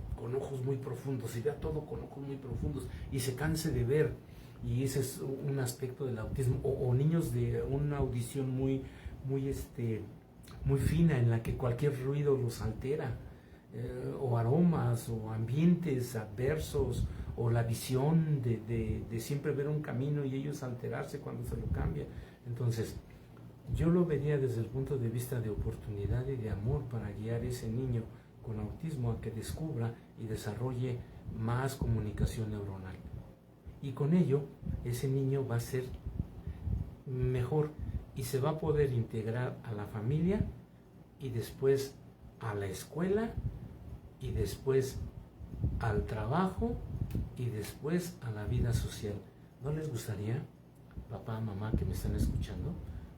muy profundos, y vea todo con ojos muy profundos y se canse de ver. Y ese es un aspecto del autismo. O niños de una audición muy fina, en la que cualquier ruido los altera, o aromas o ambientes adversos, o la visión de siempre ver un camino y ellos alterarse cuando se lo cambia. Entonces yo lo vería desde el punto de vista de oportunidad y de amor, para guiar a ese niño con autismo a que descubra y desarrolle más comunicación neuronal. Y con ello, ese niño va a ser mejor y se va a poder integrar a la familia, y después a la escuela, y después al trabajo y después a la vida social. ¿No les gustaría, papá, mamá que me están escuchando?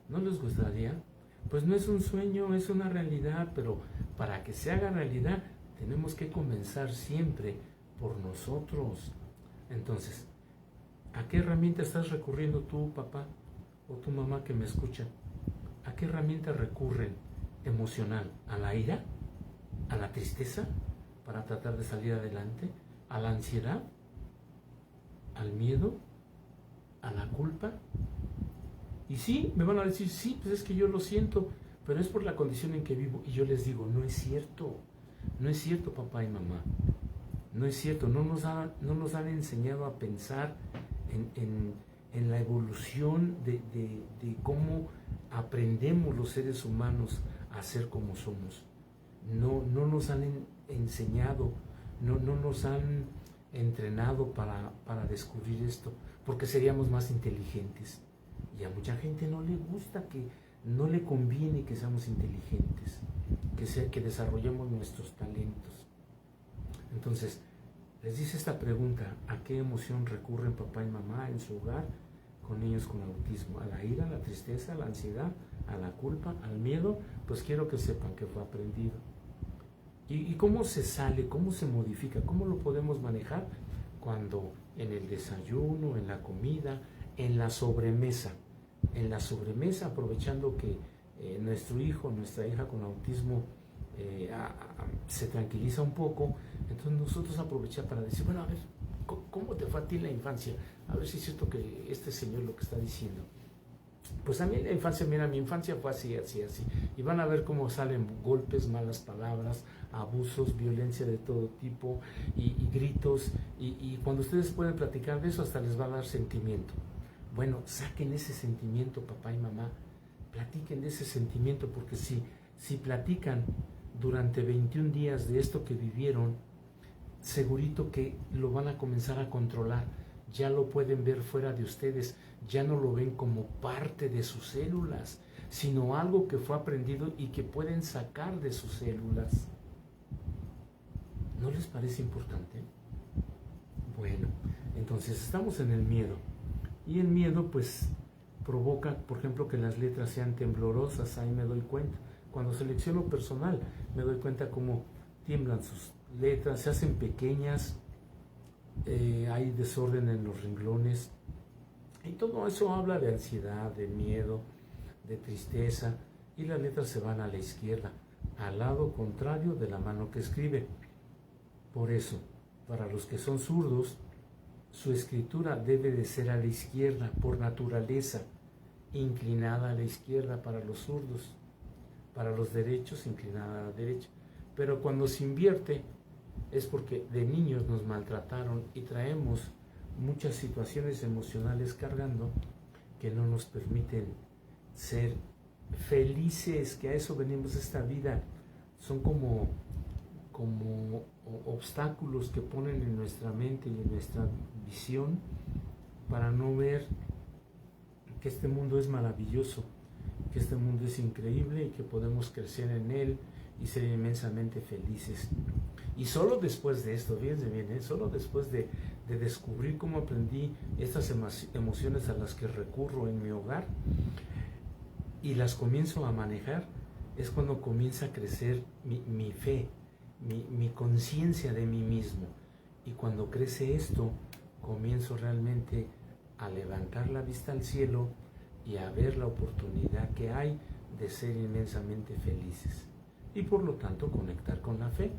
¿No les gustaría? Pues no es un sueño, es una realidad, pero para que se haga realidad tenemos que comenzar siempre por nosotros. Entonces, ¿a qué herramienta estás recurriendo tú, papá, o tu mamá que me escucha? ¿A qué herramienta recurren emocional? ¿A la ira? ¿A la tristeza para tratar de salir adelante? ¿A la ansiedad? ¿Al miedo? ¿A la culpa? Y sí, me van a decir, sí, pues es que yo lo siento, pero es por la condición en que vivo. Y yo les digo, no es cierto, papá y mamá. No es cierto, no nos han enseñado a pensar en la evolución de cómo aprendemos los seres humanos a ser como somos. No nos han enseñado, no nos han entrenado para descubrir esto, porque seríamos más inteligentes. Y a mucha gente no le gusta, no le conviene que seamos inteligentes, que desarrollemos nuestros talentos. Entonces, les dice esta pregunta: ¿a qué emoción recurren papá y mamá en su hogar con niños con autismo? ¿A la ira, a la tristeza, a la ansiedad, a la culpa, al miedo? Pues quiero que sepan que fue aprendido. ¿Y cómo se sale, cómo se modifica, cómo lo podemos manejar? Cuando en el desayuno, en la comida, en la sobremesa, aprovechando que nuestro hijo, nuestra hija con autismo se tranquiliza un poco, entonces nosotros aprovechamos para decir, bueno, a ver, ¿cómo te fue a ti en la infancia? A ver si es cierto que este señor lo que está diciendo. Pues a mí en la infancia, mira, mi infancia fue así. Y van a ver cómo salen golpes, malas palabras, abusos, violencia de todo tipo y gritos. Y cuando ustedes pueden platicar de eso, hasta les va a dar sentimiento. Bueno, saquen ese sentimiento, papá y mamá. Platiquen de ese sentimiento, porque si platican durante 21 días de esto que vivieron, segurito que lo van a comenzar a controlar. Ya lo pueden ver fuera de ustedes, ya no lo ven como parte de sus células, sino algo que fue aprendido y que pueden sacar de sus células. ¿No les parece importante? Bueno, entonces estamos en el miedo. Y el miedo pues provoca, por ejemplo, que las letras sean temblorosas. Ahí me doy cuenta. Cuando selecciono personal, me doy cuenta cómo tiemblan sus letras, se hacen pequeñas. Hay desorden en los renglones, y todo eso habla de ansiedad, de miedo, de tristeza, y las letras se van a la izquierda, al lado contrario de la mano que escribe. Por eso, para los que son zurdos, su escritura debe de ser a la izquierda por naturaleza, inclinada a la izquierda para los zurdos, para los derechos inclinada a la derecha. Pero cuando se invierte es porque de niños nos maltrataron y traemos muchas situaciones emocionales cargando que no nos permiten ser felices, que a eso venimos a esta vida. Son como obstáculos que ponen en nuestra mente y en nuestra visión para no ver que este mundo es maravilloso, que este mundo es increíble y que podemos crecer en él y ser inmensamente felices. Y solo después de esto, fíjense bien, solo después de descubrir cómo aprendí estas emociones a las que recurro en mi hogar y las comienzo a manejar, es cuando comienza a crecer mi fe, mi conciencia de mí mismo. Y cuando crece esto, comienzo realmente a levantar la vista al cielo y a ver la oportunidad que hay de ser inmensamente felices. Y por lo tanto conectar con la fe,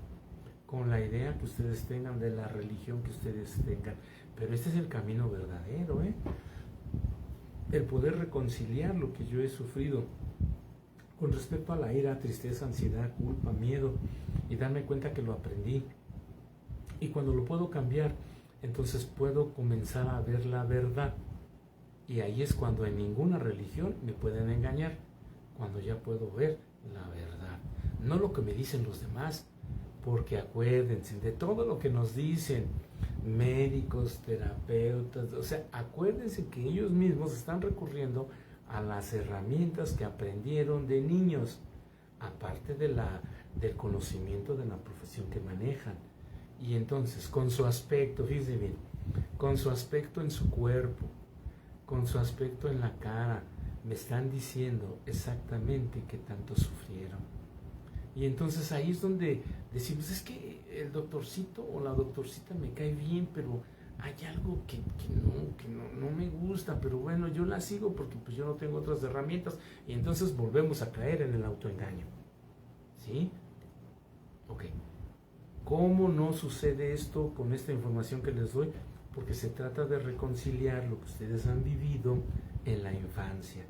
con la idea que ustedes tengan de la religión que ustedes tengan. Pero este es el camino verdadero, el poder reconciliar lo que yo he sufrido con respecto a la ira, tristeza, ansiedad, culpa, miedo, y darme cuenta que lo aprendí. Y cuando lo puedo cambiar, entonces puedo comenzar a ver la verdad. Y ahí es cuando en ninguna religión me pueden engañar, cuando ya puedo ver la verdad, no lo que me dicen los demás. Porque acuérdense de todo lo que nos dicen médicos, terapeutas, o sea, acuérdense que ellos mismos están recurriendo a las herramientas que aprendieron de niños, aparte del conocimiento de la profesión que manejan. Y entonces, con su aspecto, fíjense bien, con su aspecto en su cuerpo, con su aspecto en la cara, me están diciendo exactamente qué tanto sufrieron. Y entonces ahí es donde decimos, es que el doctorcito o la doctorcita me cae bien, pero hay algo que no me gusta, pero bueno, yo la sigo porque pues yo no tengo otras herramientas. Y entonces volvemos a caer en el autoengaño. ¿Sí? Ok. ¿Cómo no sucede esto con esta información que les doy? Porque se trata de reconciliar lo que ustedes han vivido en la infancia.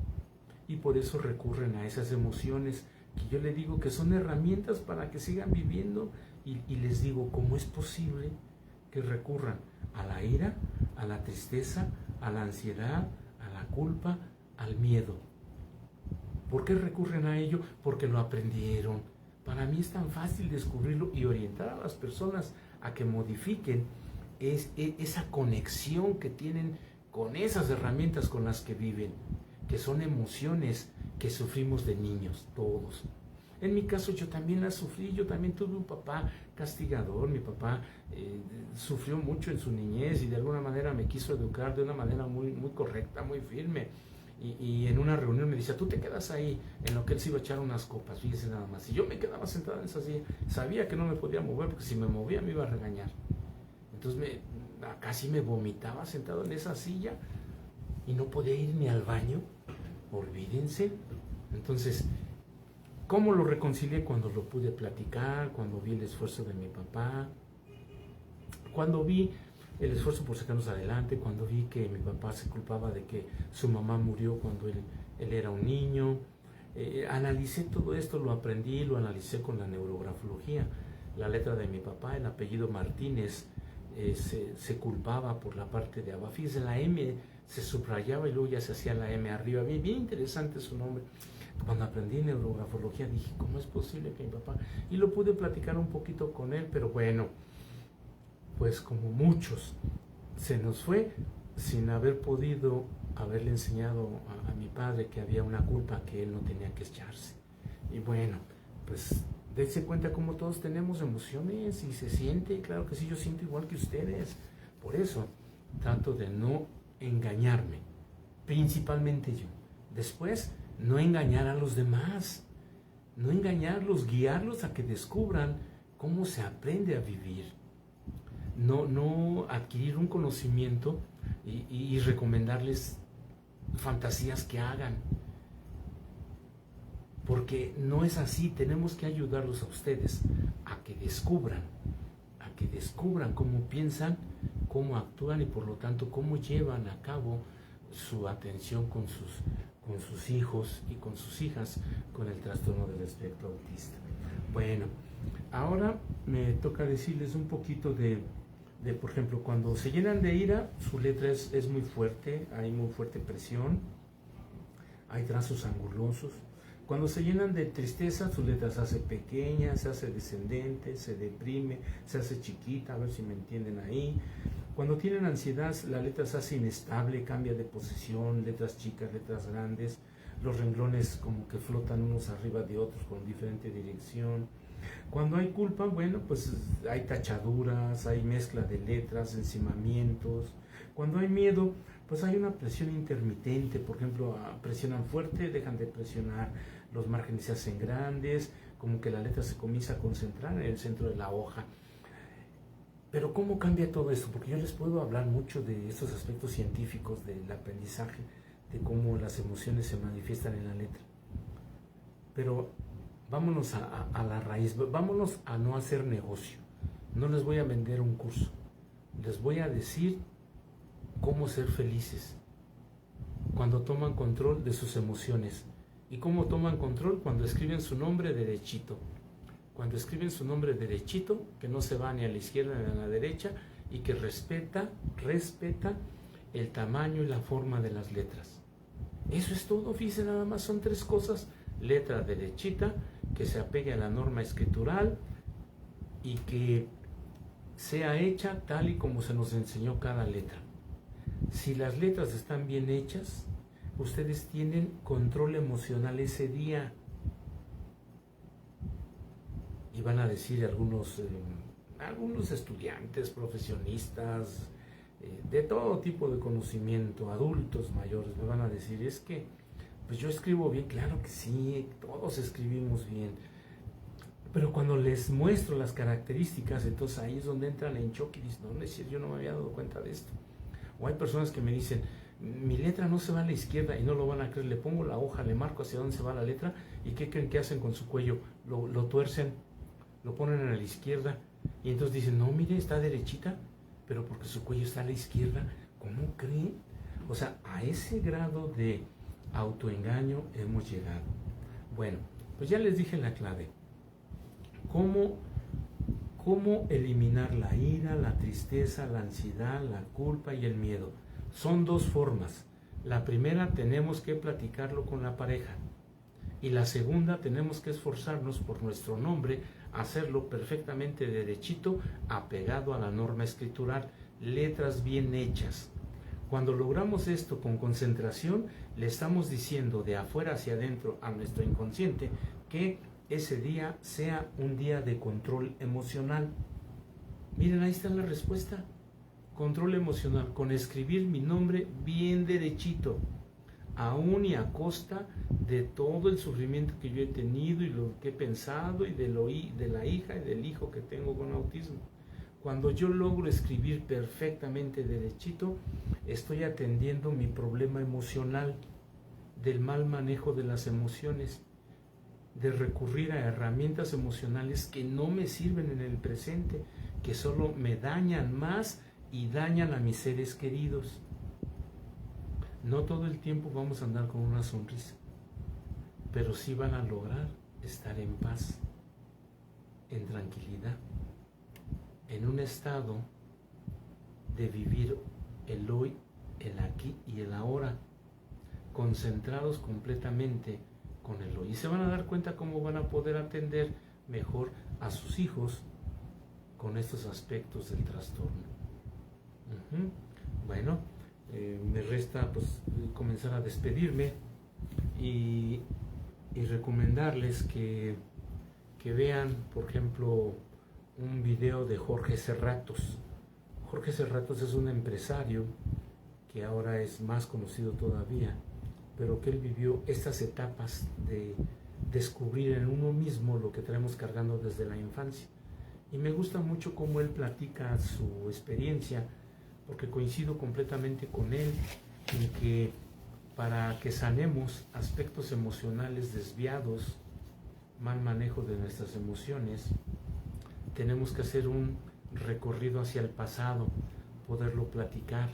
Y por eso recurren a esas emociones que yo les digo que son herramientas para que sigan viviendo. Y les digo, ¿cómo es posible que recurran a la ira, a la tristeza, a la ansiedad, a la culpa, al miedo? ¿Por qué recurren a ello? Porque lo aprendieron. Para mí es tan fácil descubrirlo y orientar a las personas a que modifiquen esa conexión que tienen con esas herramientas con las que viven, que son emociones que sufrimos de niños, todos. En mi caso yo también las sufrí, yo también tuve un papá castigador, mi papá sufrió mucho en su niñez y de alguna manera me quiso educar de una manera muy, muy correcta, muy firme. Y en una reunión me decía, tú te quedas ahí, en lo que él se iba a echar unas copas, fíjese nada más. Y yo me quedaba sentado en esa silla, sabía que no me podía mover porque si me movía me iba a regañar. Entonces casi me vomitaba sentado en esa silla y no podía ir ni al baño, olvídense. Entonces, ¿cómo lo reconcilié? Cuando lo pude platicar, cuando vi el esfuerzo de mi papá, cuando vi el esfuerzo por sacarnos adelante, cuando vi que mi papá se culpaba de que su mamá murió cuando él era un niño. Analicé todo esto, lo aprendí, lo analicé con la neurografología. La letra de mi papá, el apellido Martínez, se culpaba por la parte de abajo. Fíjense, la M se subrayaba y luego ya se hacía la M arriba. Bien interesante su nombre. Cuando aprendí neurografología dije, ¿cómo es posible que mi papá? Y lo pude platicar un poquito con él, pero bueno, pues como muchos, se nos fue sin haber podido haberle enseñado a mi padre que había una culpa que él no tenía que echarse. Y bueno, pues dense cuenta como todos tenemos emociones y se siente, claro que sí, yo siento igual que ustedes. Por eso trato de no engañarme, principalmente yo. Después, no engañar a los demás, no engañarlos, guiarlos a que descubran cómo se aprende a vivir. No adquirir un conocimiento y recomendarles fantasías que hagan, porque no es así. Tenemos que ayudarlos a ustedes a que descubran cómo piensan, cómo actúan y por lo tanto cómo llevan a cabo su atención con sus hijos y con sus hijas con el trastorno del espectro autista. Bueno, ahora me toca decirles un poquito de por ejemplo, cuando se llenan de ira, su letra es muy fuerte, hay muy fuerte presión, hay trazos angulosos. Cuando se llenan de tristeza, su letra se hace pequeña, se hace descendente, se deprime, se hace chiquita, a ver si me entienden ahí. Cuando tienen ansiedad, la letra se hace inestable, cambia de posición, letras chicas, letras grandes, los renglones como que flotan unos arriba de otros con diferente dirección. Cuando hay culpa, bueno, pues hay tachaduras, hay mezcla de letras, encimamientos. Cuando hay miedo, pues hay una presión intermitente. Por ejemplo, presionan fuerte, dejan de presionar, los márgenes se hacen grandes, como que la letra se comienza a concentrar en el centro de la hoja. Pero ¿cómo cambia todo esto? Porque yo les puedo hablar mucho de estos aspectos científicos del aprendizaje, de cómo las emociones se manifiestan en la letra. Pero vámonos a la raíz, vámonos a no hacer negocio. No les voy a vender un curso, les voy a decir cómo ser felices cuando toman control de sus emociones. ¿Y cómo toman control? Cuando escriben su nombre derechito. Cuando escriben su nombre derechito, que no se va ni a la izquierda ni a la derecha, y que respeta el tamaño y la forma de las letras. Eso es todo, fíjense, nada más son 3 cosas. Letra derechita, que se apegue a la norma escritural y que sea hecha tal y como se nos enseñó cada letra. Si las letras están bien hechas, ustedes tienen control emocional ese día. Y van a decir algunos, algunos estudiantes, profesionistas, de todo tipo de conocimiento, adultos mayores, me van a decir, es que pues yo escribo bien. Claro que sí, todos escribimos bien, pero cuando les muestro las características, entonces ahí es donde entran en shock y dicen, no, es cierto, yo no me había dado cuenta de esto. O hay personas que me dicen, mi letra no se va a la izquierda, y no lo van a creer, le pongo la hoja, le marco hacia dónde se va la letra, y ¿qué creen que hacen con su cuello? Lo tuercen, lo ponen a la izquierda, y entonces dicen, no, mire, está derechita, pero porque su cuello está a la izquierda. ¿Cómo creen? O sea, a ese grado de autoengaño hemos llegado. Bueno, pues ya les dije la clave. ¿Cómo eliminar la ira, la tristeza, la ansiedad, la culpa y el miedo? Son dos formas. La primera, tenemos que platicarlo con la pareja. Y la segunda, tenemos que esforzarnos por nuestro nombre, hacerlo perfectamente derechito, apegado a la norma escritural, letras bien hechas. Cuando logramos esto con concentración, le estamos diciendo de afuera hacia adentro a nuestro inconsciente que ese día sea un día de control emocional. Miren, ahí está la respuesta. Control emocional, con escribir mi nombre bien derechito, aún y a costa de todo el sufrimiento que yo he tenido y lo que he pensado, y de la hija y del hijo que tengo con autismo. Cuando yo logro escribir perfectamente derechito, estoy atendiendo mi problema emocional, del mal manejo de las emociones, de recurrir a herramientas emocionales que no me sirven en el presente, que solo me dañan más y dañan a mis seres queridos. No todo el tiempo vamos a andar con una sonrisa, pero sí van a lograr estar en paz, en tranquilidad, en un estado de vivir el hoy, el aquí y el ahora, concentrados completamente con el hoy. Y se van a dar cuenta cómo van a poder atender mejor a sus hijos con estos aspectos del trastorno. Bueno, me resta pues comenzar a despedirme y recomendarles que vean, por ejemplo, un video de Jorge Serratos. Jorge Serratos es un empresario que ahora es más conocido todavía, pero que él vivió estas etapas de descubrir en uno mismo lo que traemos cargando desde la infancia. Y me gusta mucho cómo él platica su experiencia, porque coincido completamente con él en que para que sanemos aspectos emocionales desviados, mal manejo de nuestras emociones, tenemos que hacer un recorrido hacia el pasado, poderlo platicar.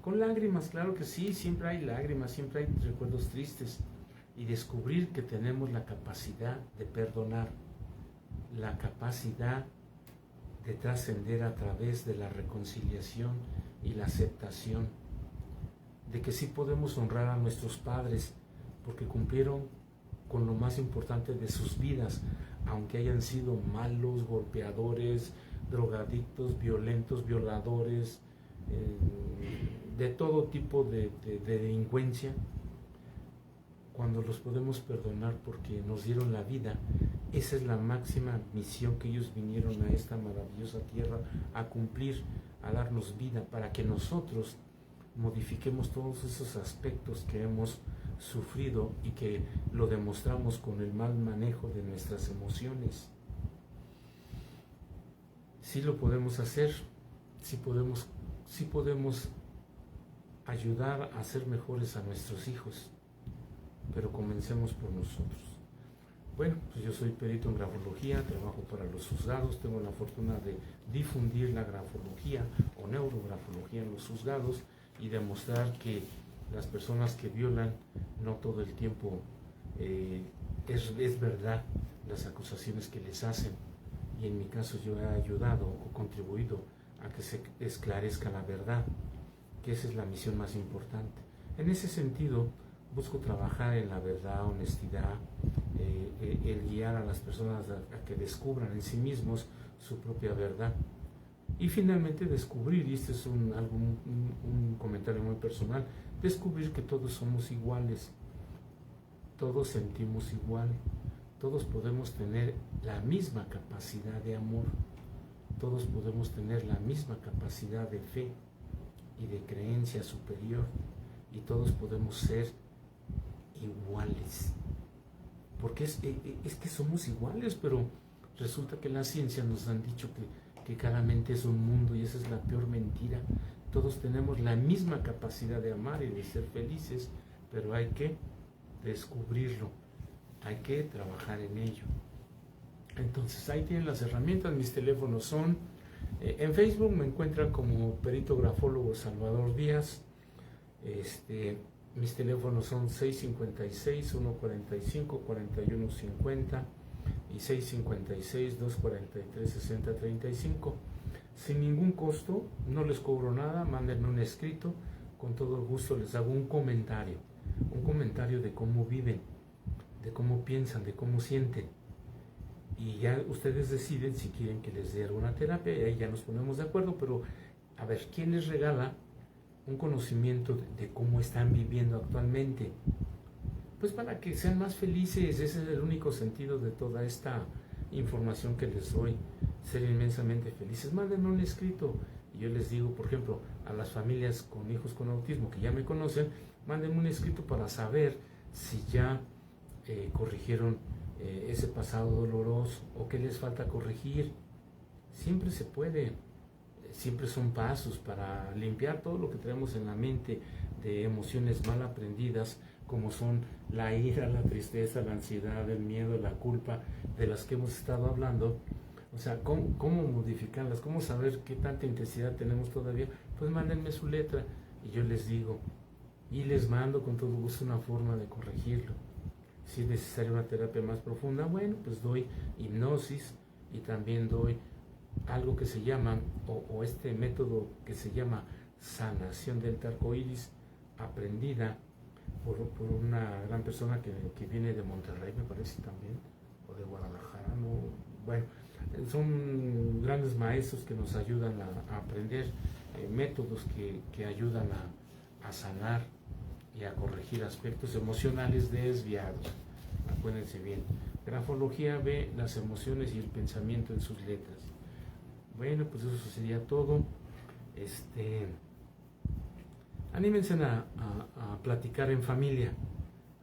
Con lágrimas, claro que sí, siempre hay lágrimas, siempre hay recuerdos tristes, y descubrir que tenemos la capacidad de perdonar, la capacidad de trascender a través de la reconciliación y la aceptación, de que sí podemos honrar a nuestros padres porque cumplieron con lo más importante de sus vidas, aunque hayan sido malos, golpeadores, drogadictos, violentos, violadores, de todo tipo de delincuencia. Cuando los podemos perdonar porque nos dieron la vida, esa es la máxima misión que ellos vinieron a esta maravillosa tierra a cumplir, a darnos vida, para que nosotros modifiquemos todos esos aspectos que hemos sufrido y que lo demostramos con el mal manejo de nuestras emociones. Sí lo podemos hacer, sí podemos ayudar a ser mejores a nuestros hijos, pero comencemos por nosotros. Bueno, pues yo soy perito en grafología, trabajo para los juzgados, tengo la fortuna de difundir la grafología o neurografología en los juzgados y demostrar que las personas que violan no todo el tiempo es verdad las acusaciones que les hacen, y en mi caso yo he ayudado o contribuido a que se esclarezca la verdad, que esa es la misión más importante. En ese sentido, busco trabajar en la verdad, honestidad, el guiar a las personas a que descubran en sí mismos su propia verdad. Y finalmente descubrir, y este es un comentario muy personal, descubrir que todos somos iguales, todos sentimos igual, todos podemos tener la misma capacidad de amor, todos podemos tener la misma capacidad de fe y de creencia superior, y todos podemos ser iguales. Porque es que somos iguales, pero resulta que la ciencia nos han dicho que cada mente es un mundo, y esa es la peor mentira. Todos tenemos la misma capacidad de amar y de ser felices, pero hay que descubrirlo, hay que trabajar en ello. Entonces ahí tienen las herramientas. Mis teléfonos son, en Facebook me encuentran como perito grafólogo Salvador Díaz. Mis teléfonos son 656-145-4150 y 656-243-6035. Sin ningún costo, no les cobro nada, mándenme un escrito, con todo el gusto les hago un comentario de cómo viven, de cómo piensan, de cómo sienten. Y ya ustedes deciden si quieren que les dé alguna terapia, y ahí ya nos ponemos de acuerdo. Pero a ver, ¿quién les regala un conocimiento de cómo están viviendo actualmente? Pues para que sean más felices. Ese es el único sentido de toda esta información que les doy, ser inmensamente felices. Mándenme un escrito y yo les digo, por ejemplo, a las familias con hijos con autismo que ya me conocen, mándenme un escrito para saber si ya corrigieron ese pasado doloroso, o qué les falta corregir. Siempre se puede, siempre son pasos para limpiar todo lo que tenemos en la mente de emociones mal aprendidas, como son la ira, la tristeza, la ansiedad, el miedo, la culpa, de las que hemos estado hablando. O sea, ¿cómo modificarlas? ¿Cómo saber qué tanta intensidad tenemos todavía? Pues mándenme su letra y yo les digo, y les mando con todo gusto una forma de corregirlo. Si es necesaria una terapia más profunda, bueno, pues doy hipnosis, y también doy algo que se llama, o este método que se llama sanación del arco iris, aprendida por una gran persona que viene de Monterrey, me parece también, o de Guadalajara, no, bueno, son grandes maestros que nos ayudan a aprender métodos que ayudan a sanar y a corregir aspectos emocionales desviados. Acuérdense bien, grafología ve las emociones y el pensamiento en sus letras. Bueno, pues eso sería todo. Anímense a platicar en familia,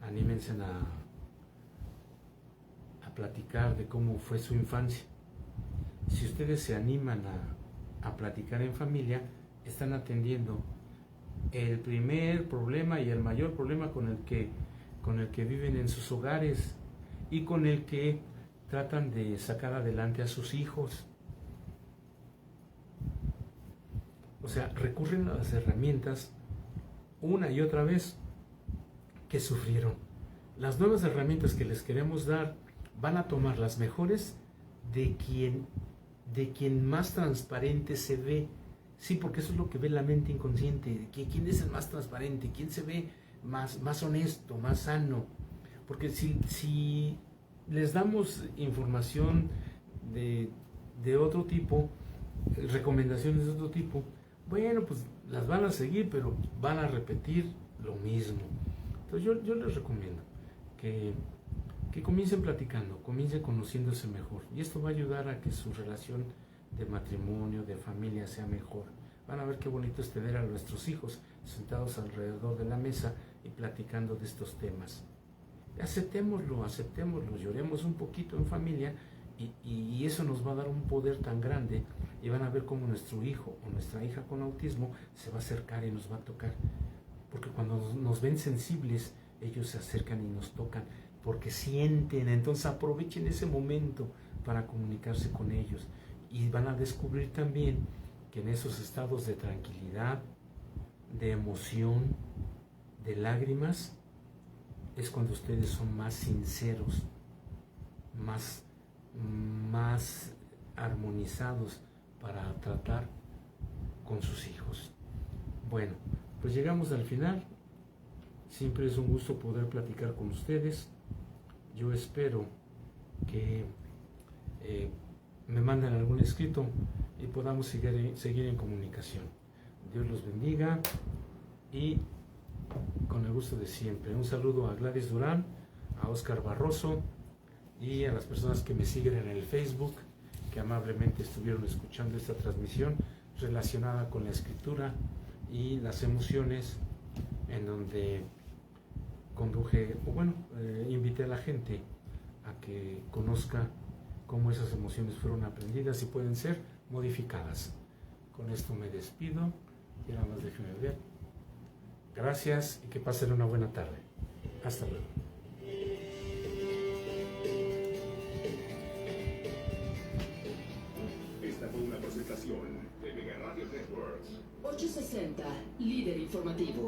anímense a platicar de cómo fue su infancia. Si ustedes se animan a platicar en familia, están atendiendo el primer problema y el mayor problema con el que viven en sus hogares, y con el que tratan de sacar adelante a sus hijos. O sea, recurren a las herramientas una y otra vez que sufrieron. Las nuevas herramientas que les queremos dar van a tomar las mejores de quien más transparente se ve. Sí, porque eso es lo que ve la mente inconsciente. ¿Quién es el más transparente? ¿Quién se ve más honesto, más sano? Porque si les damos información de otro tipo, recomendaciones de otro tipo, bueno, pues las van a seguir, pero van a repetir lo mismo. Entonces yo les recomiendo que comiencen platicando, comiencen conociéndose mejor. Y esto va a ayudar a que su relación de matrimonio, de familia sea mejor. Van a ver qué bonito es tener a nuestros hijos sentados alrededor de la mesa y platicando de estos temas. Aceptémoslo, lloremos un poquito en familia, y eso nos va a dar un poder tan grande, y van a ver cómo nuestro hijo o nuestra hija con autismo se va a acercar y nos va a tocar. Porque cuando nos ven sensibles, ellos se acercan y nos tocan, porque sienten. Entonces aprovechen ese momento para comunicarse con ellos, y van a descubrir también que en esos estados de tranquilidad, de emoción, de lágrimas, es cuando ustedes son más sinceros, más armonizados para tratar con sus hijos. Bueno, pues llegamos al final. Siempre es un gusto poder platicar con ustedes. Yo espero que me manden algún escrito y podamos seguir en comunicación. Dios los bendiga, y con el gusto de siempre. Un saludo a Gladys Durán, a Oscar Barroso, y a las personas que me siguen en el Facebook que amablemente estuvieron escuchando esta transmisión relacionada con la escritura y las emociones, en donde conduje, o bueno, invité a la gente a que conozca cómo esas emociones fueron aprendidas y pueden ser modificadas. Con esto me despido y nada más déjenme ver. Gracias y que pasen una buena tarde. Hasta luego. Esta fue una presentación de Mega Radio Networks. 860, líder informativo.